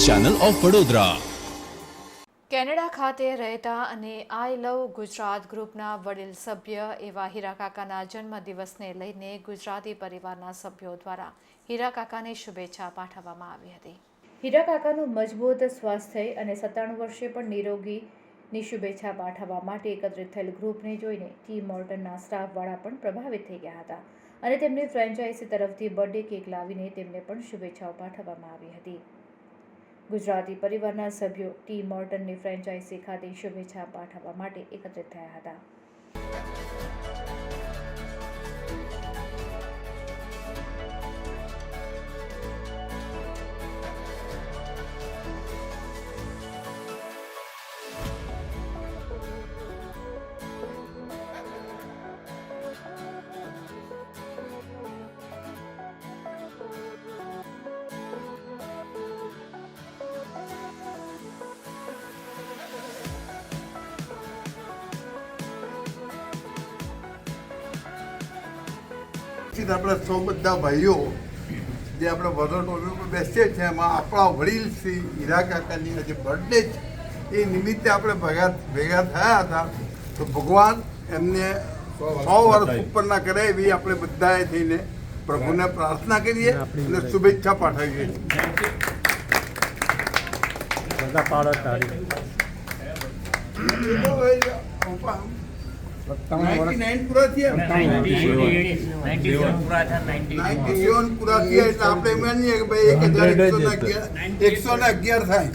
Channel of Vadodara. Canada ખાતે રહેતા અને આઈ લવ ગુજરાત ગ્રુપના વડીલ સભ્ય એવા હીરા કાકાના જન્મદિવસને લઈને ગુજરાતી પરિવારના સભ્યો દ્વારા હીરા કાકાને શુભેચ્છા પાઠવવામાં આવી હતી. હીરા કાકાનું મજબૂત સ્વાસ્થ્ય અને 97 વર્ષે પણ નિરોગીની શુભેચ્છા પાઠવવા માટે એકત્રિત થયેલ ગ્રુપને જોઈને ટી મોર્ટનના સ્ટાફવાળા પણ પ્રભાવિત થઈ ગયા હતા અને તેમની ફ્રેન્ચાઇઝી તરફથી બર્થડે કેક લાવીને તેમને પણ શુભેચ્છાઓ પાઠવવામાં આવી હતી. ગુજરાતી પરિવારના સભ્યો ટી મોર્ટનની ફ્રેન્ચાઇઝી ખાતે શુભેચ્છા પાઠવવા માટે એકત્રિત થયા હતા. આપણે સૌ બધા ભાઈઓ જે આપણે વરોડ પર બેસીએ છીએ એમાં આપણા વડીલ શ્રી હીરા કાકાની આજે બર્થડે છે એ નિમિત્તે આપણે ભેગા થયા હતા. તો ભગવાન એમને 100 વર્ષ ઉપરના કરે એવી આપણે બધાએ થઈને પ્રભુને પ્રાર્થના કરીએ અને શુભેચ્છા પાઠવીએ છીએ. 99 પૂરા થયા 97 પૂરા થયા એટલે આપણે માનીએ કે ભાઈ 1111 થાય.